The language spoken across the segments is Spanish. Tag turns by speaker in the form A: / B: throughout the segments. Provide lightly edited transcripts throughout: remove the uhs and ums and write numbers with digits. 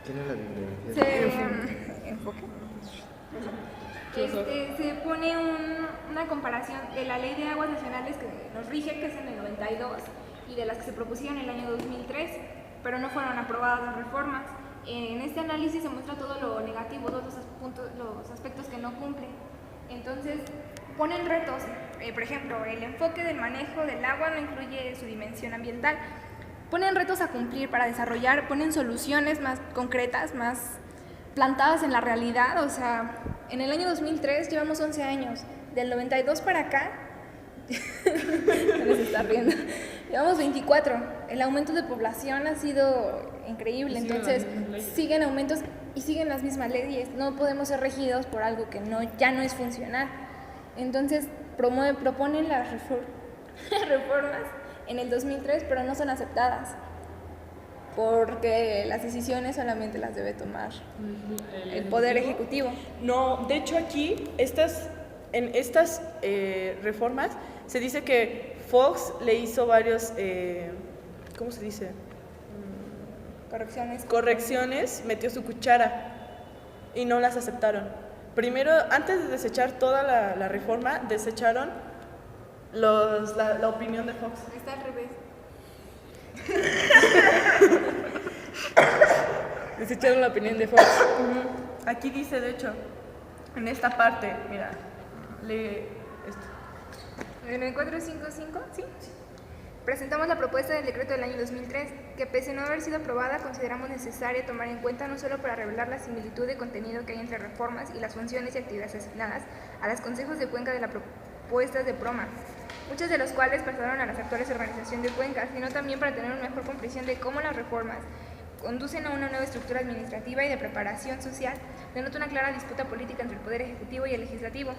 A: ¿Quién es la
B: Enfoque. Se pone una comparación de la Ley de Aguas Nacionales que nos rige, que es en el 92, y de las que se propusieron en el año 2003, pero no fueron aprobadas las reformas. En este análisis se muestra todo lo negativo, todos los aspectos que no cumplen. Entonces, ponen retos, por ejemplo, el enfoque del manejo del agua no incluye su dimensión ambiental. Ponen retos a cumplir para desarrollar, ponen soluciones más concretas, más plantadas en la realidad. O sea, en el año 2003 llevamos 11 años, del 92 para acá, se está riendo, llevamos 24, el aumento de población ha sido increíble, entonces siguen aumentos y siguen las mismas leyes, no podemos ser regidos por algo que ya no es funcional. Entonces proponen las reformas en el 2003, pero no son aceptadas, porque las decisiones solamente las debe tomar el Poder Ejecutivo.
C: No, de hecho aquí, en estas reformas, se dice que Fox le hizo varios, ¿cómo se dice? Correcciones, metió su cuchara y no las aceptaron. Primero, antes de desechar toda la reforma, desecharon la opinión de Fox.
B: Está al revés.
C: Desecharon la opinión de Fox. Aquí dice, de hecho, en esta parte, mira, lee esto.
B: En el 455, sí. Presentamos la propuesta del decreto del año 2003, que pese a no haber sido aprobada, consideramos necesaria tomar en cuenta no solo para revelar la similitud de contenido que hay entre reformas y las funciones y actividades asignadas a los consejos de Cuenca de las propuestas de PROMA, muchas de las cuales pasaron a las actuales organizaciones de Cuenca, sino también para tener una mejor comprensión de cómo las reformas conducen a una nueva estructura administrativa y de preparación social, denota una clara disputa política entre el Poder Ejecutivo y el Legislativo.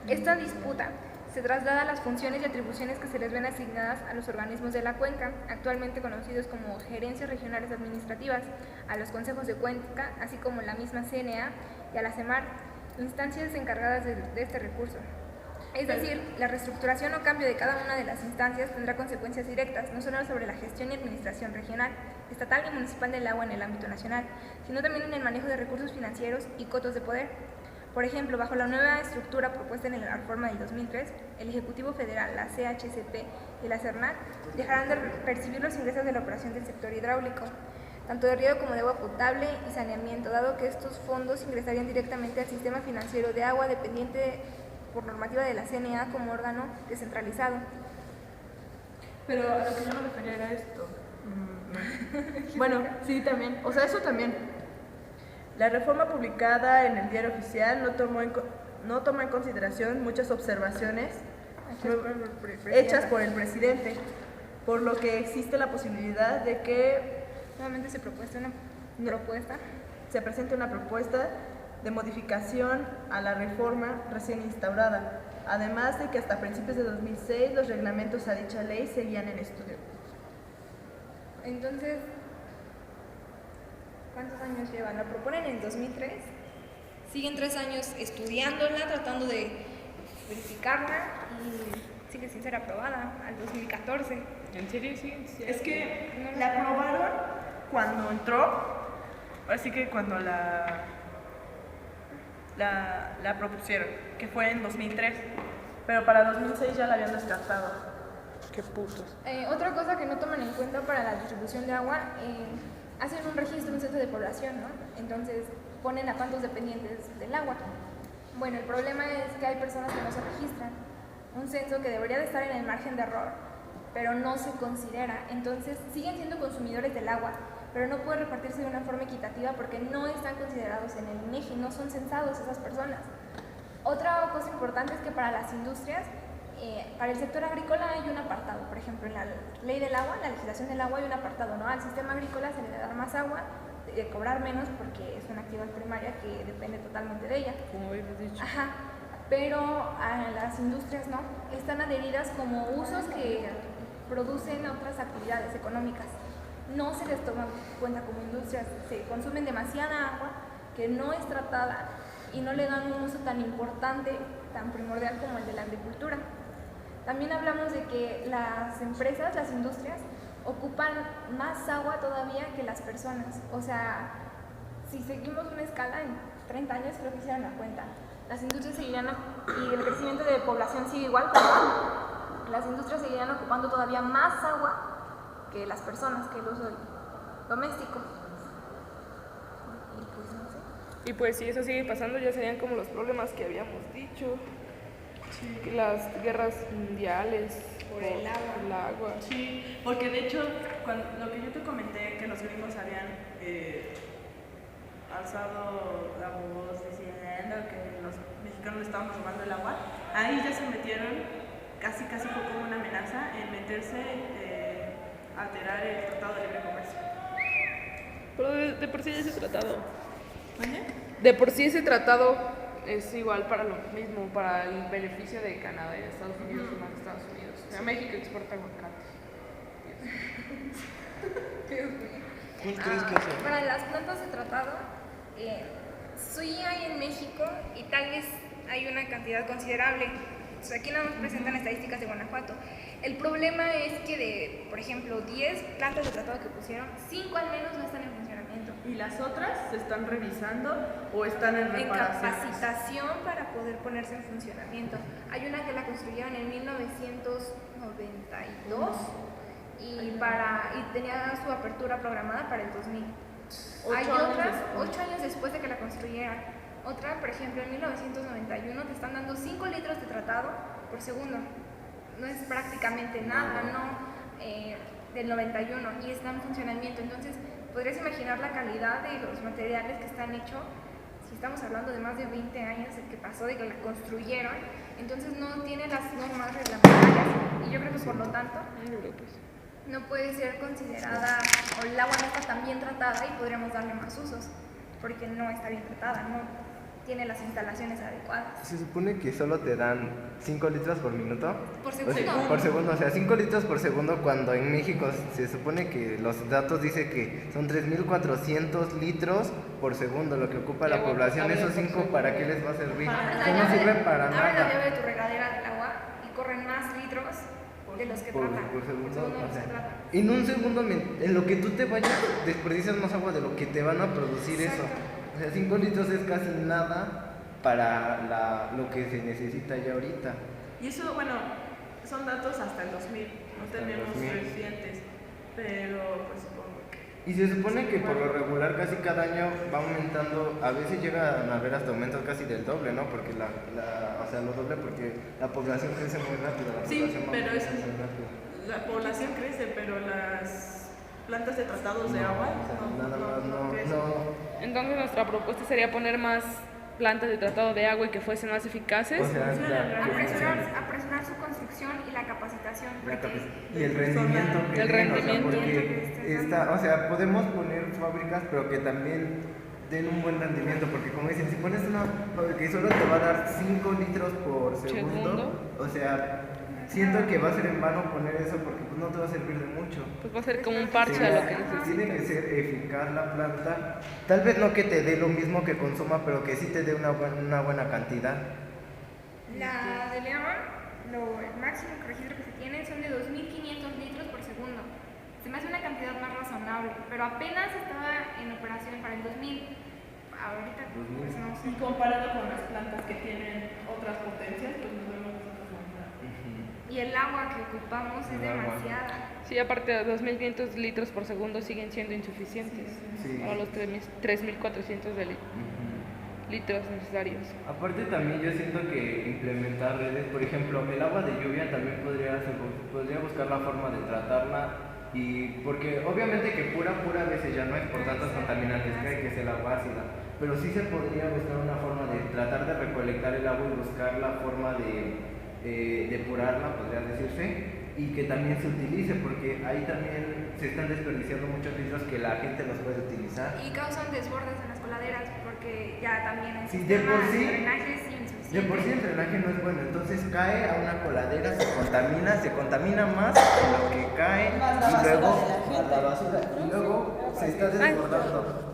B: Esta disputa se traslada a las funciones y atribuciones que se les ven asignadas a los organismos de la cuenca, actualmente conocidos como gerencias regionales administrativas, a los consejos de cuenca, así como la misma CNA y a la CEMAR, instancias encargadas de este recurso. Es decir, la reestructuración o cambio de cada una de las instancias tendrá consecuencias directas, no solo sobre la gestión y administración regional, estatal y municipal del agua en el ámbito nacional, sino también en el manejo de recursos financieros y cotos de poder. Por ejemplo, bajo la nueva estructura propuesta en la reforma del 2003, el Ejecutivo Federal, la CHCP y la CERNAC dejarán de percibir los ingresos de la operación del sector hidráulico, tanto de riego como de agua potable y saneamiento, dado que estos fondos ingresarían directamente al sistema financiero de agua dependiente por normativa de la CNA como órgano descentralizado.
C: Pero a lo que yo me refería era esto. Bueno, sí, también. O sea, eso también. La reforma publicada en el Diario Oficial no toma en consideración muchas observaciones hechas por el presidente, por lo que existe la posibilidad de que
B: nuevamente se
C: presente una propuesta de modificación a la reforma recién instaurada, además de que hasta principios de 2006 los reglamentos a dicha ley seguían en estudio.
B: Entonces, ¿cuántos años llevan? La proponen en 2003, siguen 3 años estudiándola, tratando de verificarla y sigue sin ser aprobada al 2014.
C: ¿En serio? Sí. Es que la aprobaron cuando entró, así que cuando la propusieron, que fue en 2003, pero para 2006 ya la habían descartado. Qué putos.
B: Otra cosa que no toman en cuenta para la distribución de agua, hacen un registro, un censo de población, ¿no? Entonces ponen a cuántos dependientes del agua. Bueno, el problema es que hay personas que no se registran. Un censo que debería de estar en el margen de error, pero no se considera. Entonces siguen siendo consumidores del agua, pero no puede repartirse de una forma equitativa porque no están considerados en el INEGI, no son censados esas personas. Otra cosa importante es que para las industrias, para el sector agrícola hay un apartado, por ejemplo, en la ley del agua, en la legislación del agua hay un apartado, ¿no? Al sistema agrícola se le debe dar más agua, de cobrar menos porque es una actividad primaria que depende totalmente de ella.
C: Como habíamos dicho.
B: Ajá, pero a las industrias no, están adheridas como usos que producen otras actividades económicas. No se les toma en cuenta como industrias, se consumen demasiada agua que no es tratada y no le dan un uso tan importante, tan primordial como el de la agricultura. También hablamos de que las empresas, las industrias, ocupan más agua todavía que las personas. O sea, si seguimos una escala en 30 años, creo que hicieron la cuenta, las industrias seguirían, y el crecimiento de población sigue igual, pero las industrias seguirían ocupando todavía más agua que las personas, que el uso doméstico. Y pues no sé.
A: Y pues si eso sigue pasando, ya serían como los problemas que habíamos dicho. Sí. Que las guerras mundiales
B: Por el agua.
C: Sí, porque de hecho, lo que yo te comenté, que los gringos habían alzado la voz diciendo que los mexicanos le estábamos robando el agua, ahí ya se metieron, casi fue como una amenaza en meterse, alterar el Tratado de Libre Comercio.
A: Pero de por sí ese tratado.
C: ¿Vale?
A: De por sí ese tratado es igual para lo mismo, para el beneficio de Canadá y de Estados Unidos y más de Estados Unidos. O sea, México exporta aguacates.
D: ¿Cuál crees que sea?
B: Para las plantas de tratado, sí hay en México y tal vez hay una cantidad considerable. O sea, aquí nada más presentan estadísticas de Guanajuato. El problema es que de, por ejemplo, 10 plantas de tratado que pusieron, 5 al menos no están en funcionamiento.
C: Y las otras se están revisando o están en
B: En
C: reparación.
B: capacitación para poder ponerse en funcionamiento. Hay una que la construyeron en 1992 y tenía su apertura programada para el 2000. Hay otras 8 años después de que la construyeran. Otra, por ejemplo, en 1991 te están dando 5 litros de tratado por segundo. No es prácticamente nada, ¿no? Del 91 y está en funcionamiento. Entonces, podrías imaginar la calidad de los materiales que están hechos. Si estamos hablando de más de 20 años de que pasó, de que la construyeron, entonces no tiene las normas reglamentarias y yo creo que por lo tanto no puede ser considerada, o el agua no está tan bien tratada y podríamos darle más usos, porque no está bien tratada, no tiene las instalaciones adecuadas.
D: Se supone que solo te dan 5 litros por minuto.
B: Por
D: O sea,
B: segundo.
D: por segundo, o sea, 5 litros por segundo, cuando en México se supone que los datos dicen que son 3.400 litros por segundo lo que ocupa la
A: agua
D: población.
A: potable
D: Esos
A: por
D: 5,
A: segundo.
D: ¿para qué les va a servir?
B: Abre la
D: Que no
B: llave-
D: sirven para
B: abre la
D: nada.
B: llave de tu regadera del agua y corren más litros de los que tratan.
D: Por segundo,
B: de
D: o
B: los que
D: sea,
B: tratan.
D: en un segundo, en lo que tú te vayas, desperdicias más agua de lo que te van a producir eso.
B: Exacto.
D: O sea, 5 litros es casi nada para lo que se necesita ya ahorita.
C: Y eso, bueno, son datos hasta el 2000, no
D: Hasta el
C: tenemos
D: 2000.
C: recientes, pero pues supongo que...
D: Y se supone que por lo regular casi cada año va aumentando, a veces llegan a haber hasta aumentos casi del doble, ¿no? Porque o sea, lo doble porque la población crece muy rápido.
C: Sí,
D: población va
C: pero
D: aumentando
C: eso es-
D: muy rápido.
C: La población crece, pero las plantas de tratados de
D: No,
C: agua
D: o sea, nada más
C: crecen.
D: no.
A: Entonces nuestra propuesta sería poner más plantas de tratado de agua y que fuesen más eficaces.
D: O sea,
B: Apresurar su construcción y la capacitación. Porque
D: y el rendimiento que
A: El
D: den,
A: rendimiento.
D: o sea, porque o sea, podemos poner fábricas, pero que también den un buen rendimiento, porque como dicen, si pones una fábrica y solo te va a dar 5 litros por segundo, o sea, siento que va a ser en vano poner eso porque pues, no te va a servir de mucho.
A: Pues va a ser como un parche a lo que
D: Tiene que
A: necesitas.
D: ser eficaz la planta, tal vez no que te dé lo mismo que consuma, pero que sí te dé una buena cantidad.
B: la de León, el máximo registro que se tiene son de 2.500 litros por segundo. Se me hace una cantidad más razonable, pero apenas estaba en operación para el 2000. Ahorita, pues no sé.
C: Y comparado con las plantas que tienen otras potencias, pues nos vemos nosotros muy mal.
B: Y el agua que ocupamos es
D: El agua.
B: demasiada.
A: Sí, aparte de 2.500 litros por segundo siguen siendo insuficientes
D: Sí.
A: para los 3.400 litros necesarios.
D: Aparte también yo siento que implementar redes, por ejemplo, el agua de lluvia también podría buscar la forma de tratarla, y porque obviamente que pura a veces ya no es por tantos contaminantes que hay, que es el agua ácida, pero sí se podría buscar una forma de tratar de recolectar el agua y buscar la forma de depurarla, podría decirse, y que también se utilice, porque ahí también se están desperdiciando muchos litros que la gente los puede utilizar.
B: Y causan desbordes en las coladeras porque ya también el
D: Sí, de
B: sistema
D: por sí-
B: de drenaje es insuficiente.
D: De por sí el drenaje no es bueno, entonces cae a una coladera, se contamina más de lo que cae,
E: Más la
D: y luego
E: basura de la
D: a la basura, y luego se está desbordando.